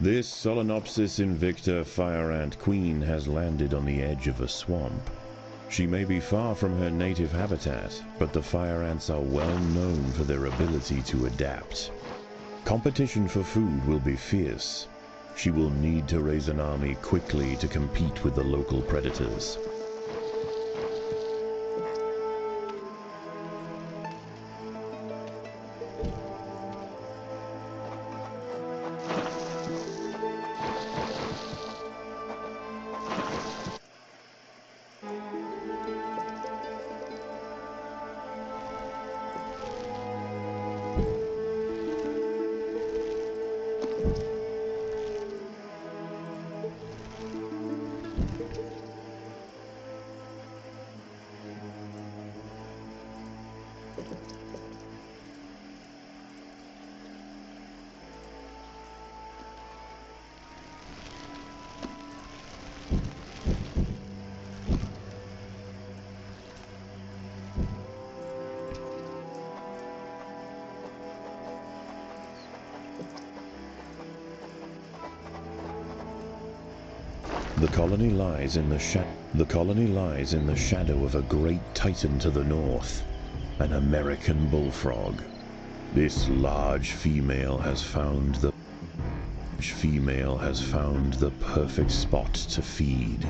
This Solenopsis invicta fire ant queen has landed on the edge of a swamp. She may be far from her native habitat, but the fire ants are well known for their ability to adapt. Competition for food will be fierce. She will need to raise an army quickly to compete with the local predators. The colony lies in the shadow of a great titan to the north, an American bullfrog. This large female has found the perfect spot to feed,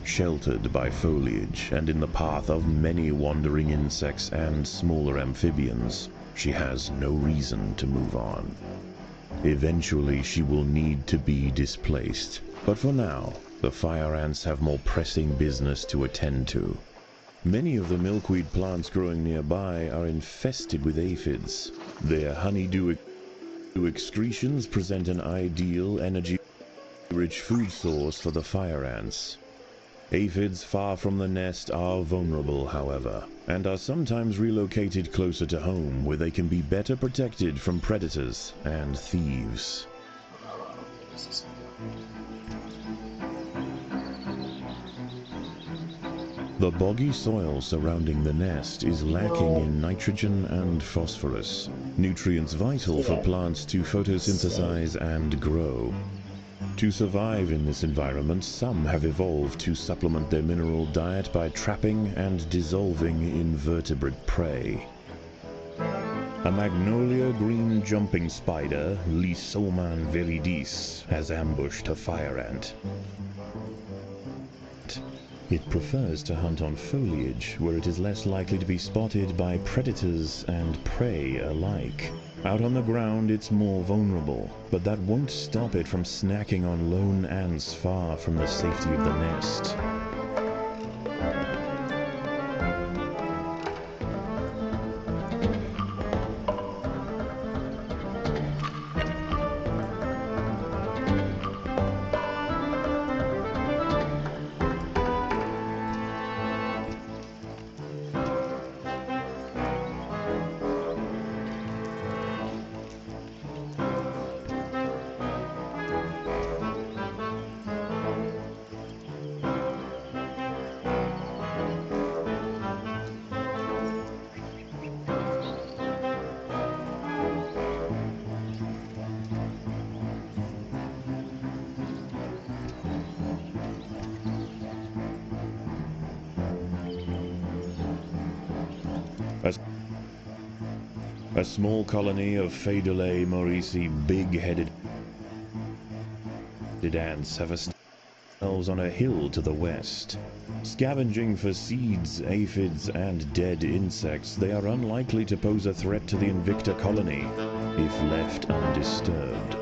sheltered by foliage and in the path of many wandering insects and smaller amphibians. She has no reason to move on. Eventually she will need to be displaced, but for now, the fire ants have more pressing business to attend to. Many of the milkweed plants growing nearby are infested with aphids. Their honeydew excretions present an ideal, energy-rich food source for the fire ants. Aphids far from the nest are vulnerable, however, and are sometimes relocated closer to home where they can be better protected from predators and thieves. The boggy soil surrounding the nest is lacking in nitrogen and phosphorus, nutrients vital for plants to photosynthesize and grow. To survive in this environment, some have evolved to supplement their mineral diet by trapping and dissolving invertebrate prey. A magnolia green jumping spider, Lysoman viridis, has ambushed a fire ant. It prefers to hunt on foliage, where it is less likely to be spotted by predators and prey alike. Out on the ground it's more vulnerable, but that won't stop it from snacking on lone ants far from the safety of the nest. A small colony of Phaedulae maurici big-headed ants have themselves on a hill to the west. Scavenging for seeds, aphids, and dead insects, they are unlikely to pose a threat to the Invicta colony if left undisturbed.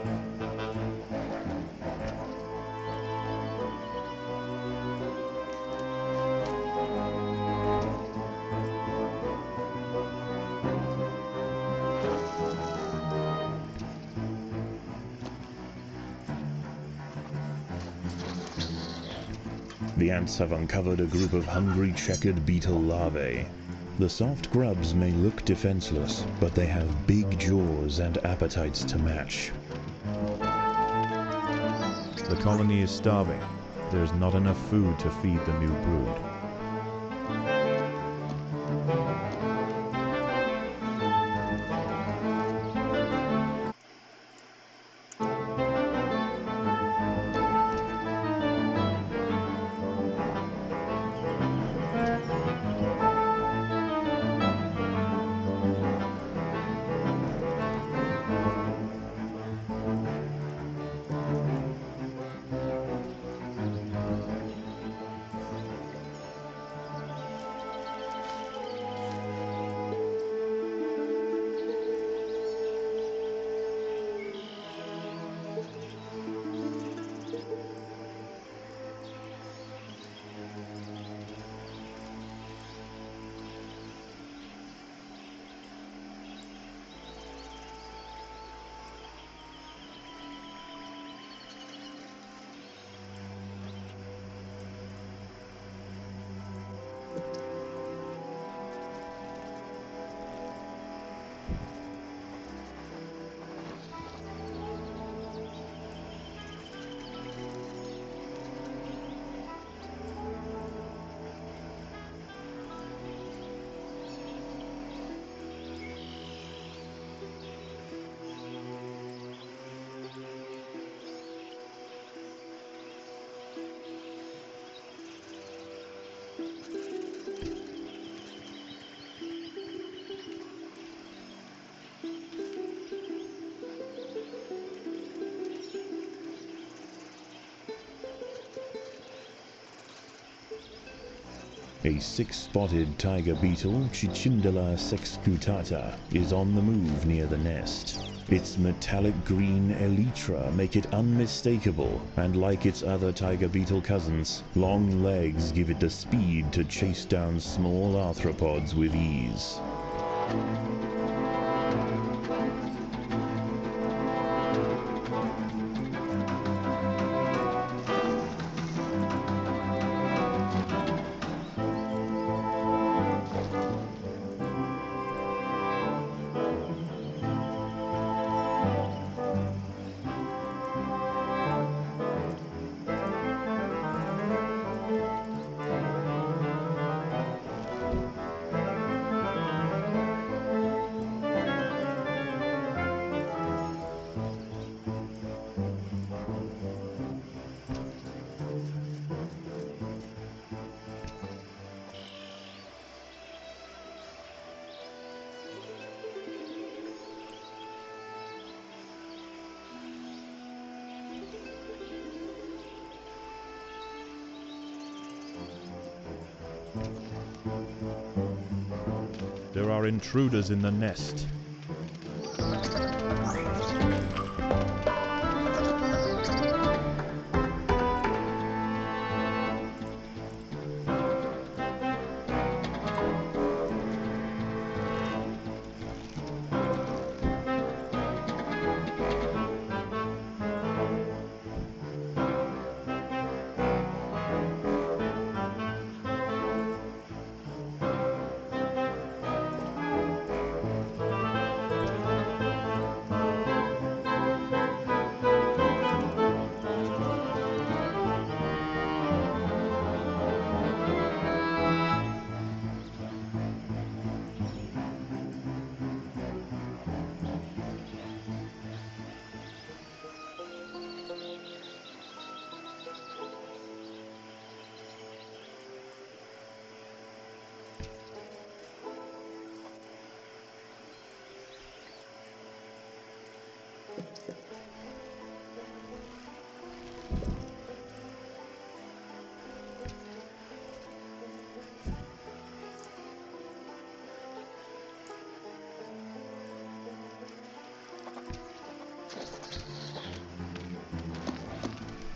The ants have uncovered a group of hungry checkered beetle larvae. The soft grubs may look defenseless, but they have big jaws and appetites to match. The colony is starving. There's not enough food to feed the new brood. A six-spotted tiger beetle, Cicindela sexcutata, is on the move near the nest. Its metallic green elytra make it unmistakable, and like its other tiger beetle cousins, long legs give it the speed to chase down small arthropods with ease. There are intruders in the nest.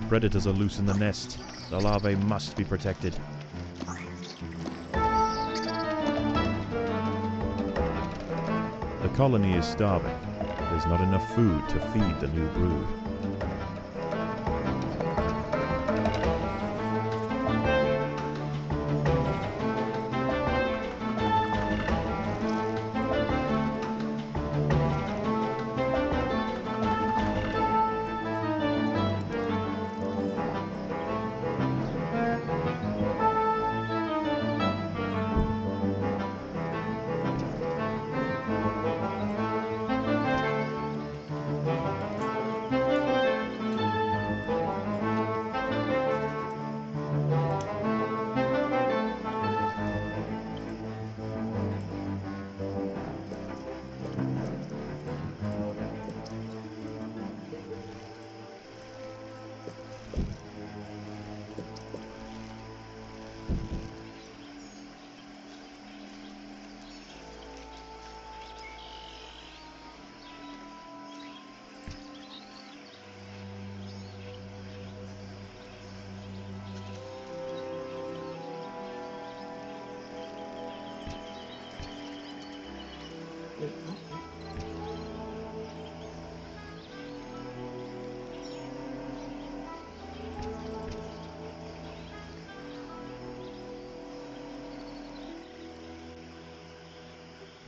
Predators are loose in the nest. The larvae must be protected. The colony is starving. There's not enough food to feed the new brood.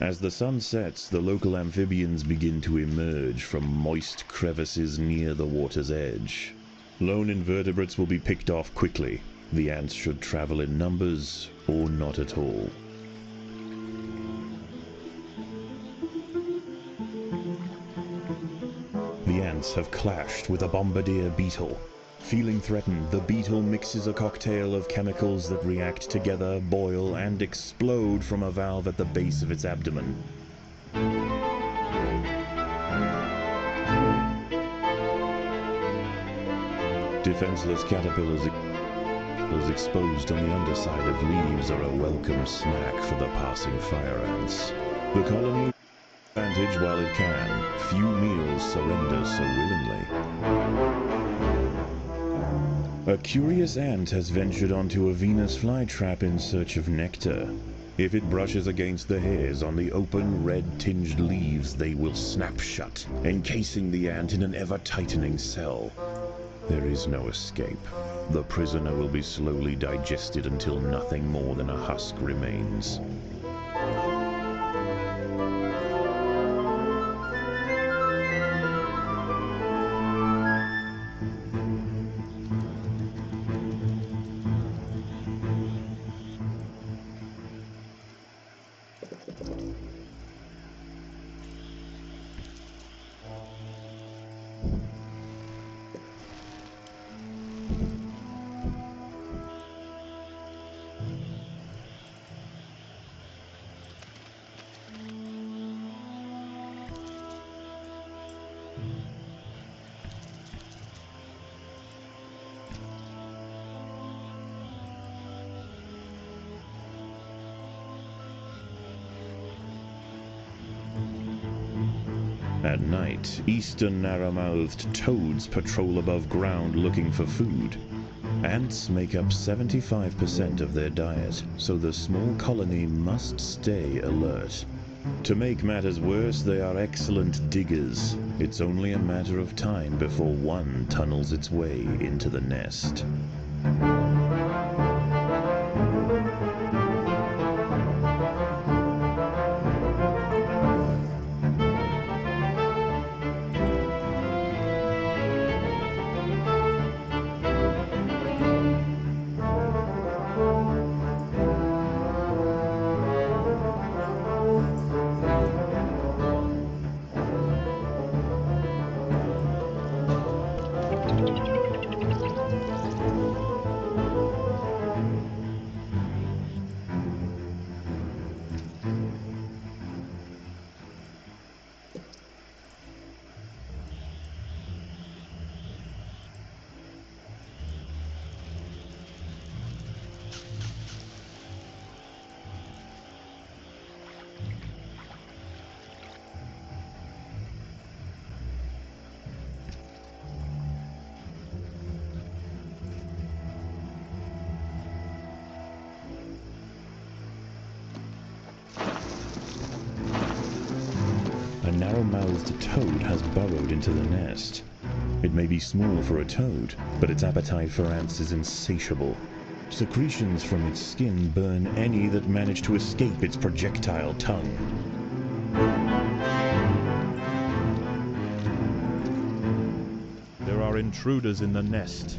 As the sun sets, the local amphibians begin to emerge from moist crevices near the water's edge. Lone invertebrates will be picked off quickly. The ants should travel in numbers or not at all. The ants have clashed with a bombardier beetle. Feeling threatened, the beetle mixes a cocktail of chemicals that react together, boil, and explode from a valve at the base of its abdomen. Defenseless caterpillars Those exposed on the underside of leaves are a welcome snack for the passing fire ants. The colony advantage while it can. Few meals surrender so willingly. A curious ant has ventured onto a Venus flytrap in search of nectar. If it brushes against the hairs on the open, red-tinged leaves, they will snap shut, encasing the ant in an ever-tightening cell. There is no escape. The prisoner will be slowly digested until nothing more than a husk remains. At night, eastern narrow-mouthed toads patrol above ground looking for food. Ants make up 75% of their diet, so the small colony must stay alert. To make matters worse, they are excellent diggers. It's only a matter of time before one tunnels its way into the nest. A narrow-mouthed toad has burrowed into the nest. It may be small for a toad, but its appetite for ants is insatiable. Secretions from its skin burn any that manage to escape its projectile tongue. There are intruders in the nest.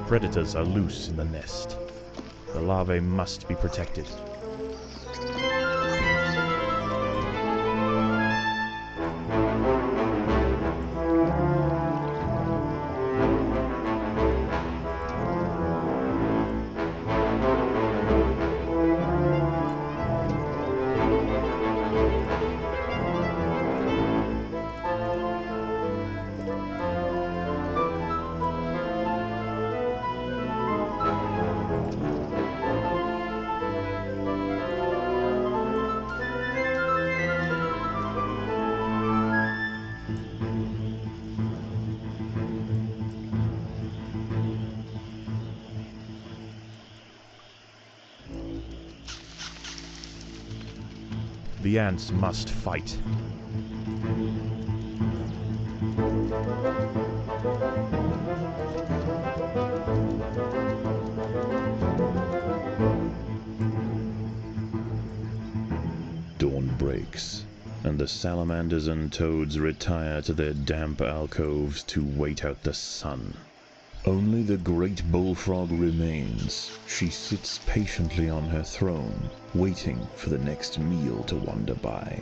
Predators are loose in the nest. The larvae must be protected. The ants must fight. breaks, and the salamanders and toads retire to their damp alcoves to wait out the sun. Only the great bullfrog remains. She sits patiently on her throne, waiting for the next meal to wander by.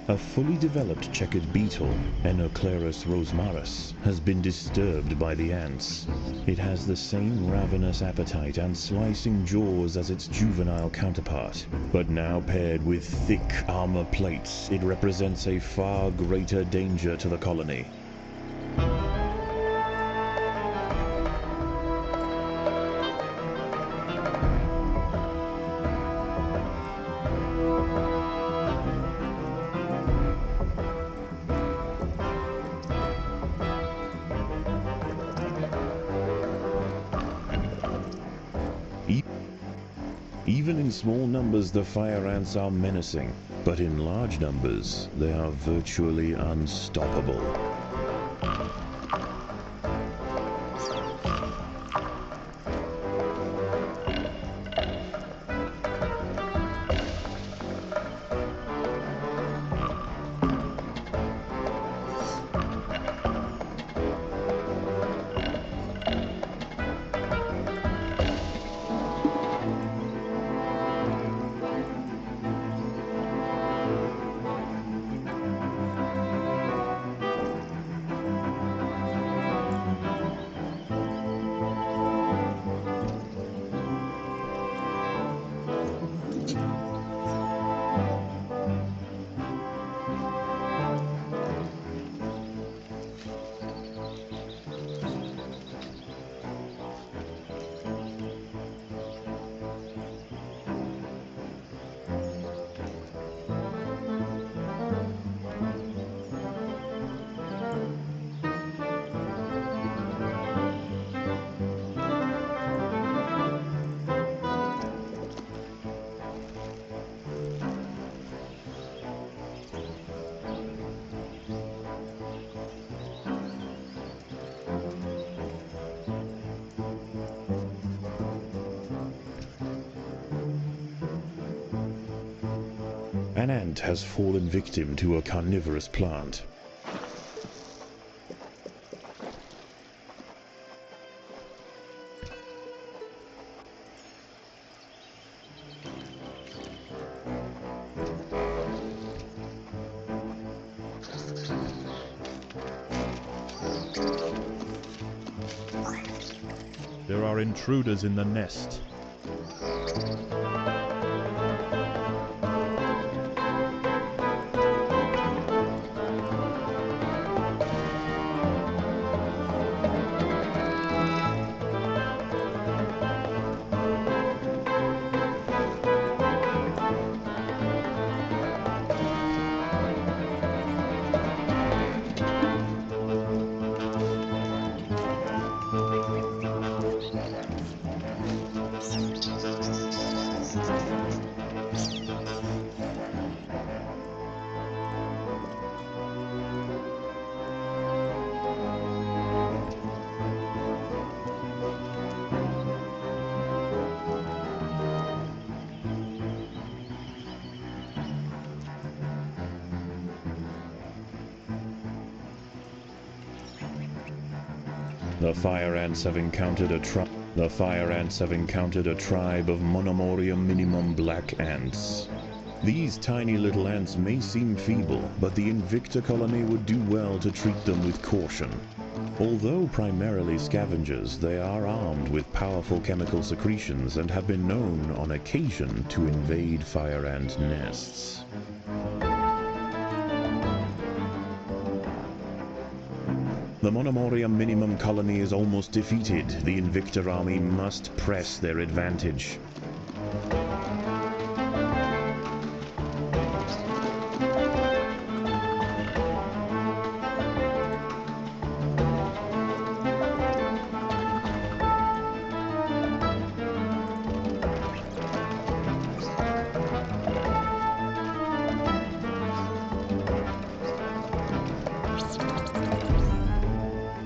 A fully developed checkered beetle, Enoclerus rosmarus, has been disturbed by the ants. It has the same ravenous appetite and slicing jaws as its juvenile counterpart, but now paired with thick armor plates, it represents a far greater danger to the colony. Even in small numbers, the fire ants are menacing, but in large numbers, they are virtually unstoppable. An ant has fallen victim to a carnivorous plant. There are intruders in the nest. The fire ants have encountered a tribe of Monomorium minimum black ants. These tiny little ants may seem feeble, but the Invicta colony would do well to treat them with caution. Although primarily scavengers, they are armed with powerful chemical secretions and have been known on occasion to invade fire ant nests. The Monomoria minimum colony is almost defeated. The Invictor army must press their advantage.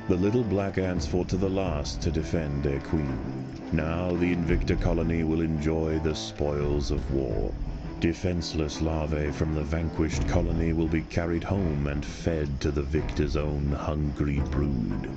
The little black ants fought to the last to defend their queen. Now the Invictor colony will enjoy the spoils of war. Defenseless larvae from the vanquished colony will be carried home and fed to the victor's own hungry brood.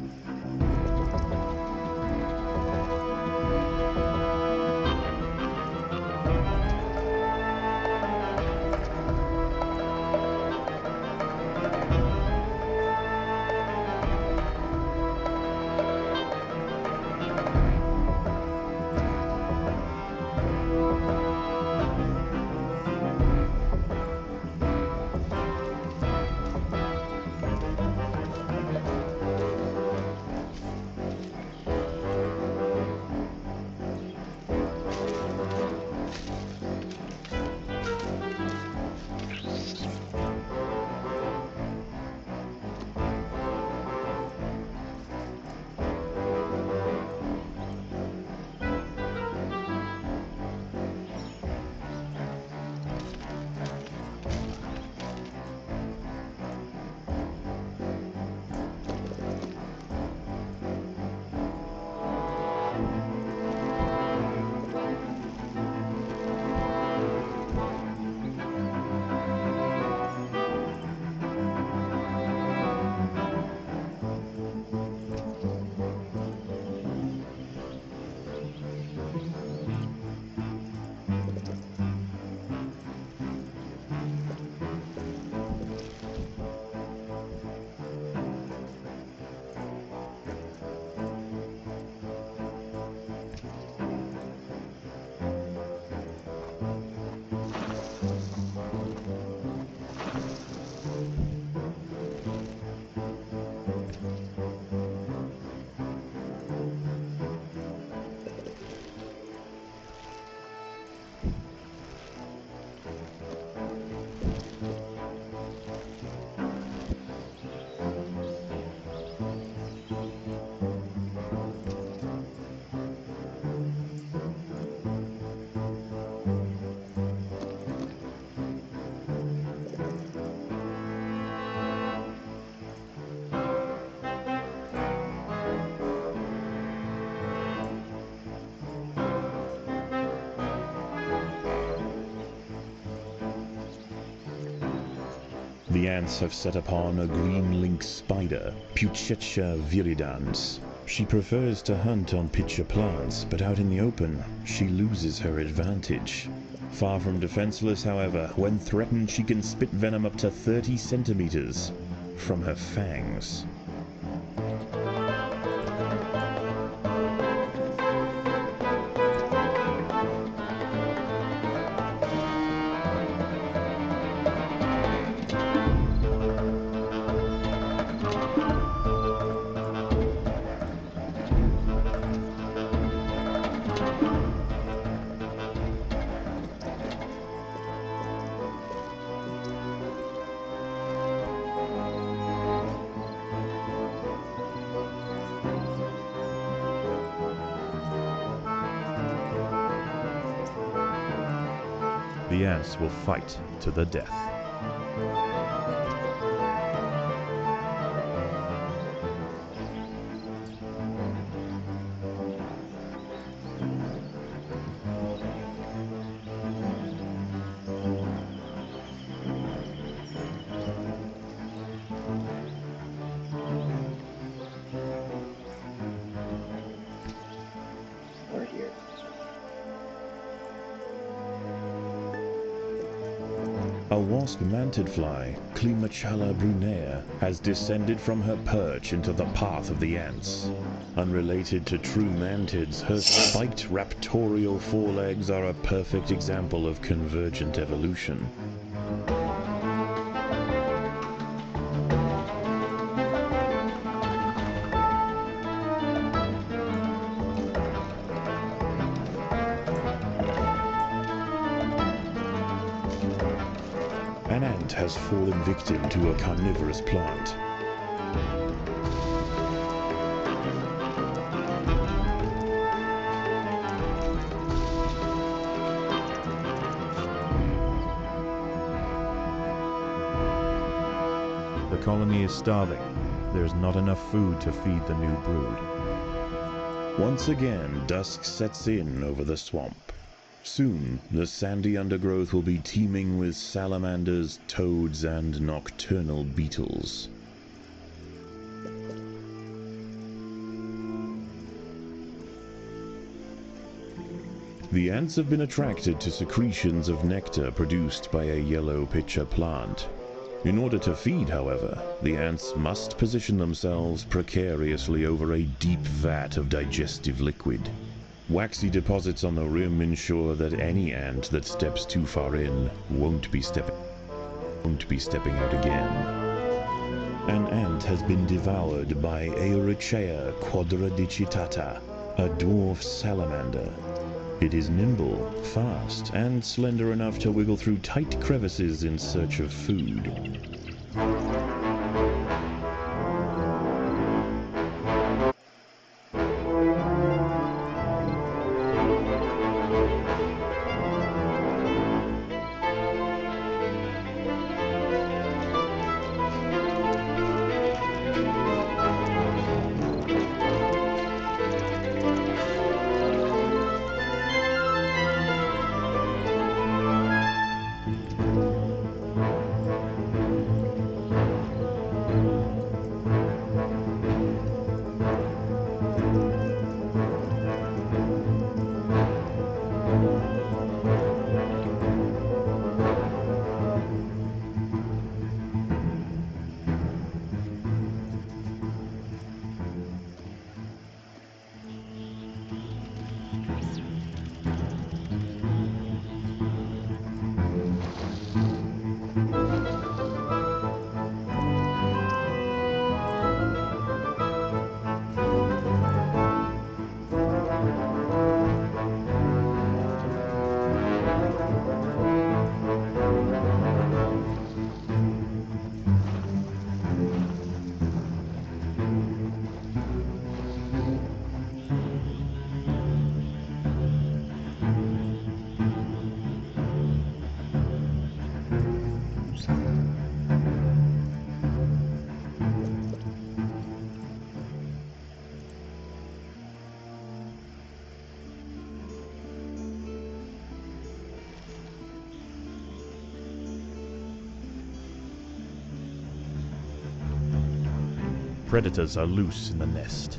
The ants have set upon a green lynx spider, Puchetia viridans. She prefers to hunt on pitcher plants, but out in the open, she loses her advantage. Far from defenseless, however, when threatened she can spit venom up to 30 centimeters from her fangs. The ants will fight to the death. We're here. A wasp-mantid fly, Climachala brunea, has descended from her perch into the path of the ants. Unrelated to true mantids, her spiked raptorial forelegs are a perfect example of convergent evolution. An ant has fallen victim to a carnivorous plant. The colony is starving. There's not enough food to feed the new brood. Once again, dusk sets in over the swamp. Soon, the sandy undergrowth will be teeming with salamanders, toads, and nocturnal beetles. The ants have been attracted to secretions of nectar produced by a yellow pitcher plant. In order to feed, however, the ants must position themselves precariously over a deep vat of digestive liquid. Waxy deposits on the rim ensure that any ant that steps too far in won't be stepping out again. An ant has been devoured by Aeorichea quadradicitata, a dwarf salamander. It is nimble, fast, and slender enough to wiggle through tight crevices in search of food. Predators are loose in the nest.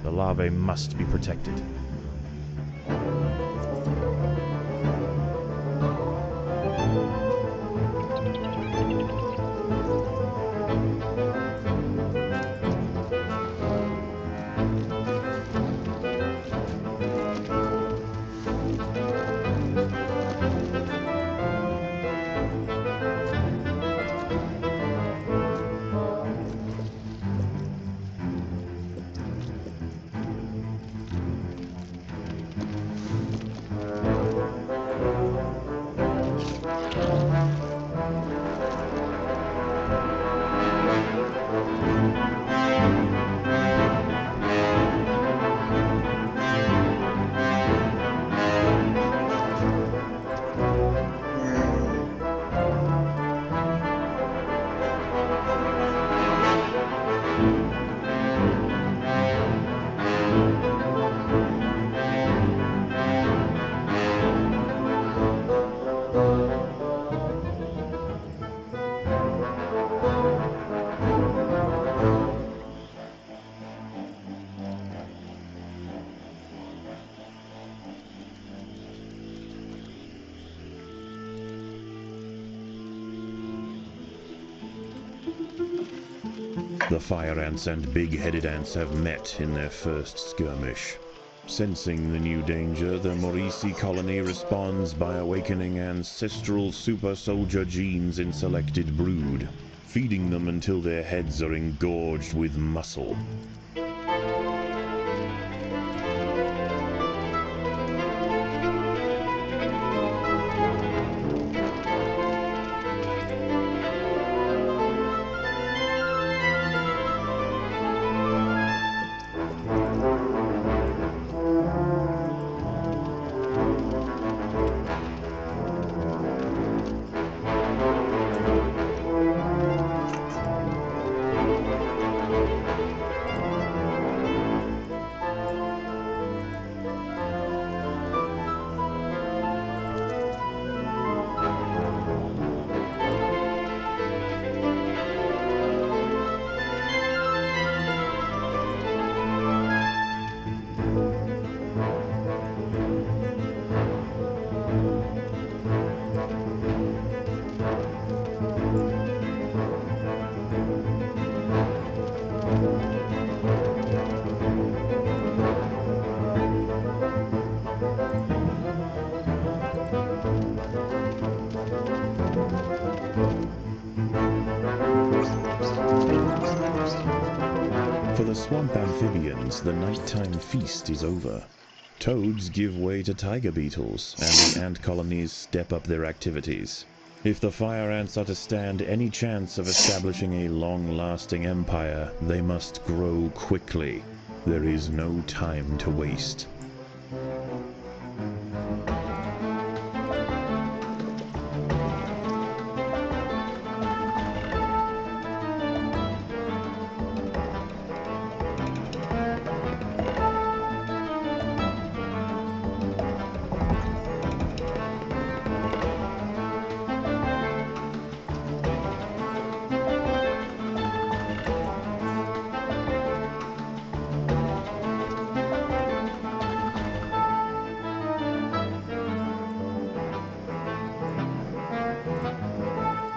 The larvae must be protected. The fire ants and big-headed ants have met in their first skirmish. Sensing the new danger, the Maurici colony responds by awakening ancestral super soldier genes in selected brood, feeding them until their heads are engorged with muscle. For the swamp amphibians, the nighttime feast is over. Toads give way to tiger beetles, and the ant colonies step up their activities. If the fire ants are to stand any chance of establishing a long-lasting empire, they must grow quickly. There is no time to waste.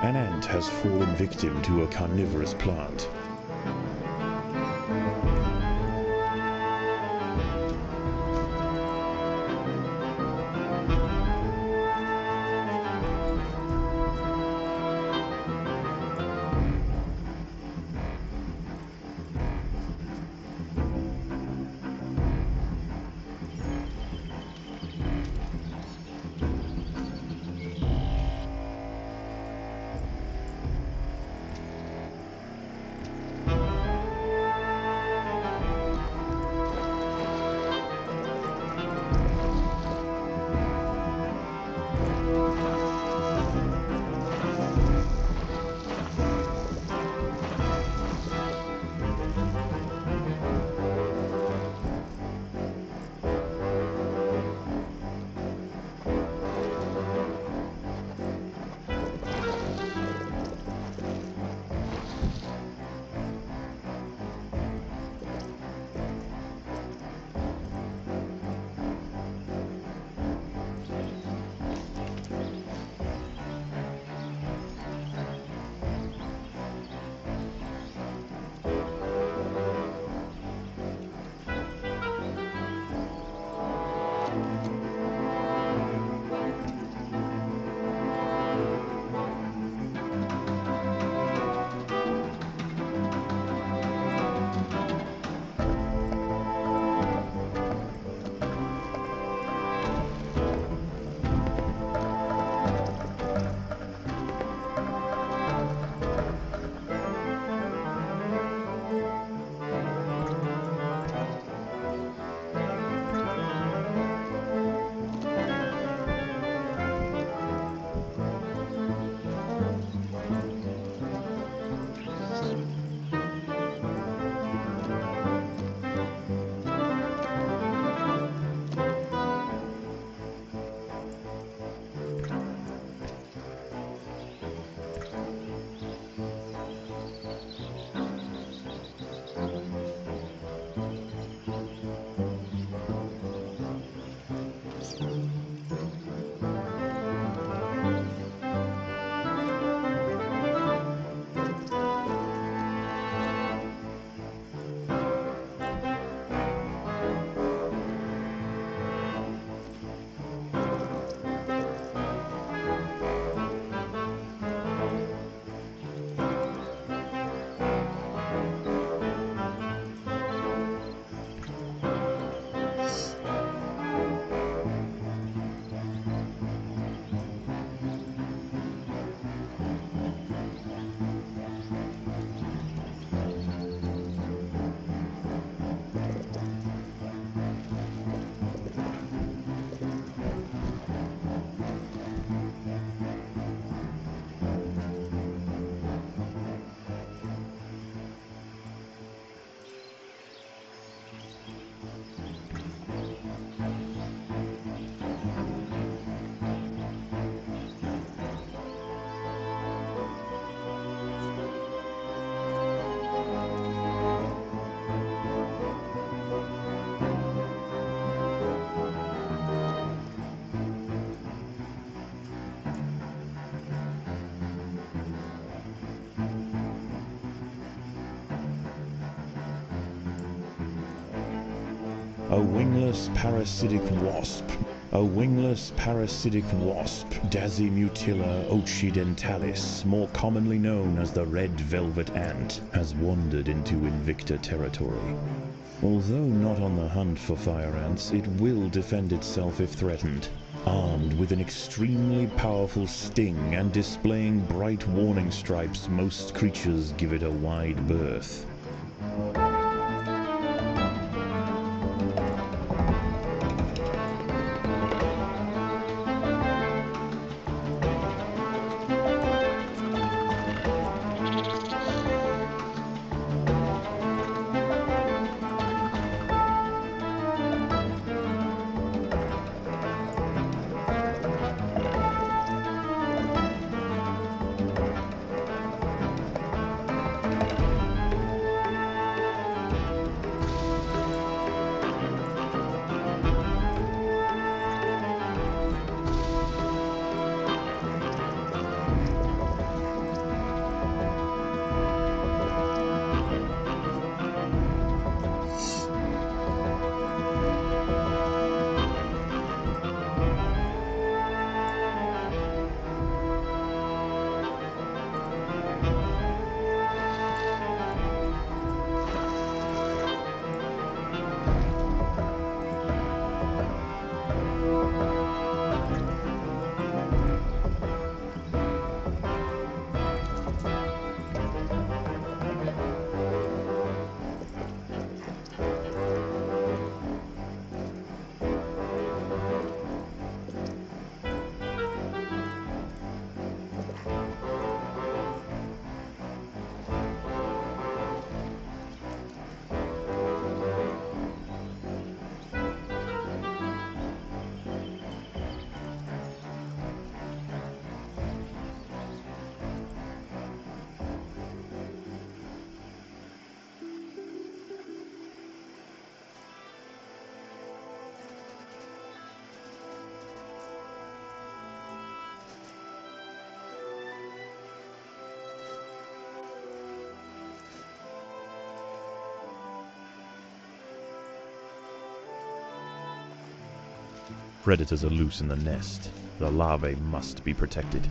An ant has fallen victim to a carnivorous plant. A wingless parasitic wasp. A wingless parasitic wasp, Dasimutilla occidentalis, more commonly known as the red velvet ant, has wandered into Invicta territory. Although not on the hunt for fire ants, it will defend itself if threatened. Armed with an extremely powerful sting and displaying bright warning stripes, most creatures give it a wide berth. Predators are loose in the nest. The larvae must be protected.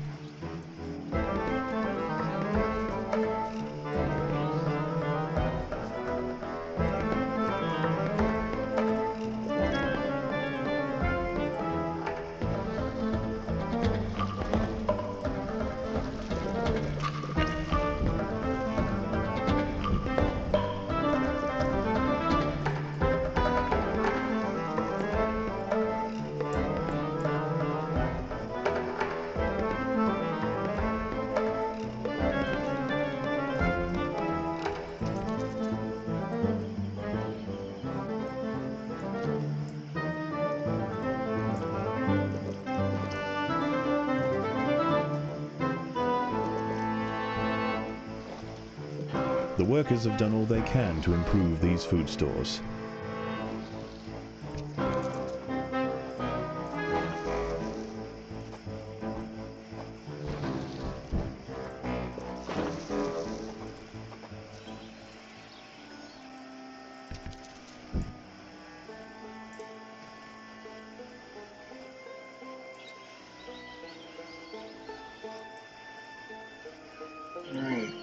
The workers have done all they can to improve these food stores. Right.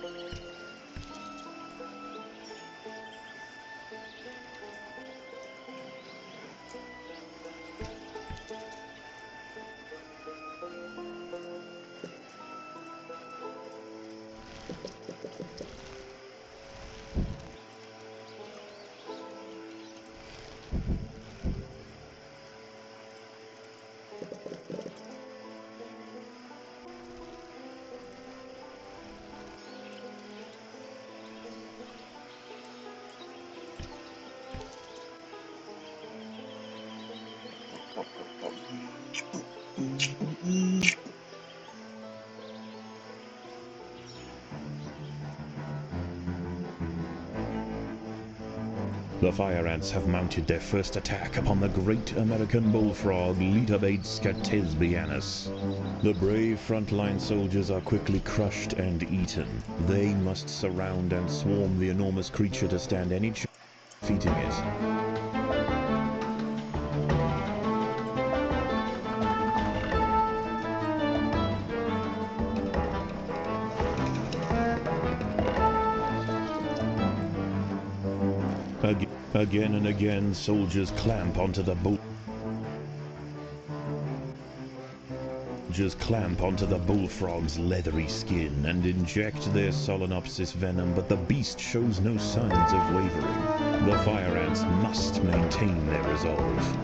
The fire ants have mounted their first attack upon the great American bullfrog, Litabates scatesbianus. The brave frontline soldiers are quickly crushed and eaten. They must surround and swarm the enormous creature to stand any chance of defeating it. Again and again, soldiers clamp onto the bullfrog's leathery skin and inject their solenopsis venom, but the beast shows no signs of wavering. The fire ants must maintain their resolve.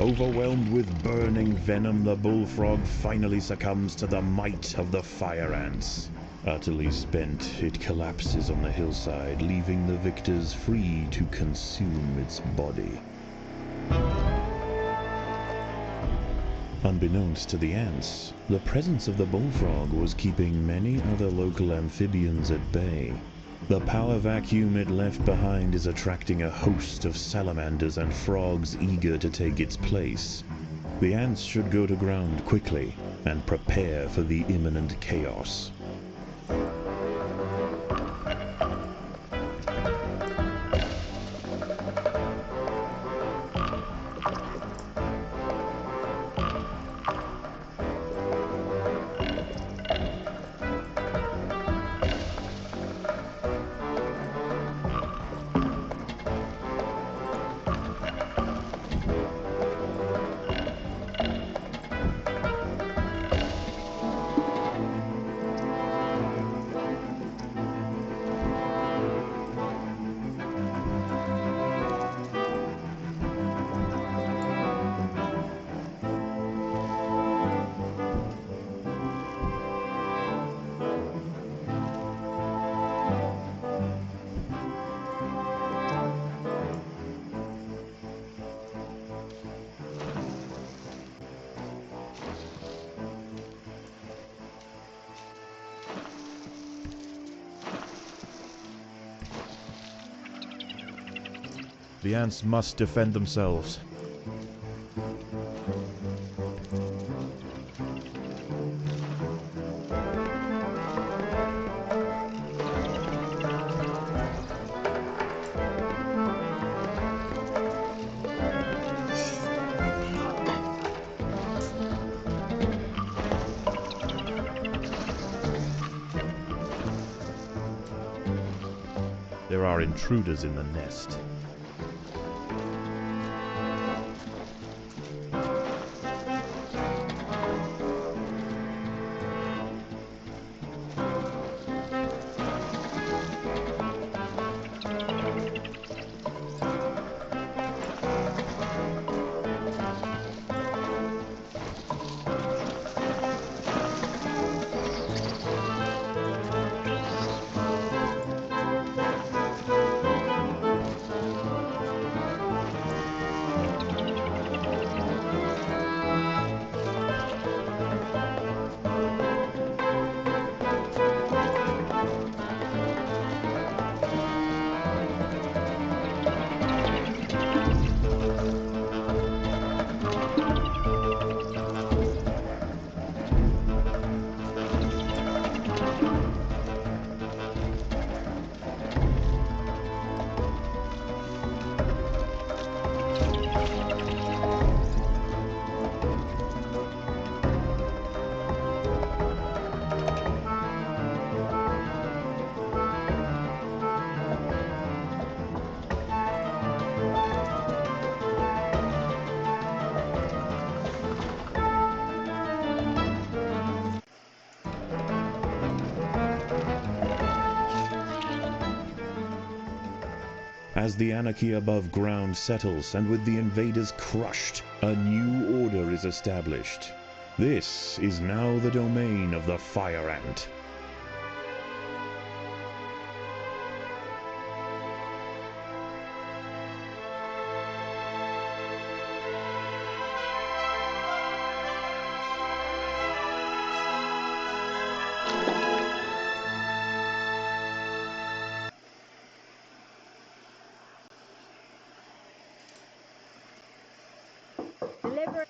Overwhelmed with burning venom, the bullfrog finally succumbs to the might of the fire ants. Utterly spent, it collapses on the hillside, leaving the victors free to consume its body. Unbeknownst to the ants, the presence of the bullfrog was keeping many other local amphibians at bay. The power vacuum it left behind is attracting a host of salamanders and frogs eager to take its place. The ants should go to ground quickly and prepare for the imminent chaos. The ants must defend themselves. There are intruders in the nest. As the anarchy above ground settles and with the invaders crushed, a new order is established. This is now the domain of the fire ant. Deliver.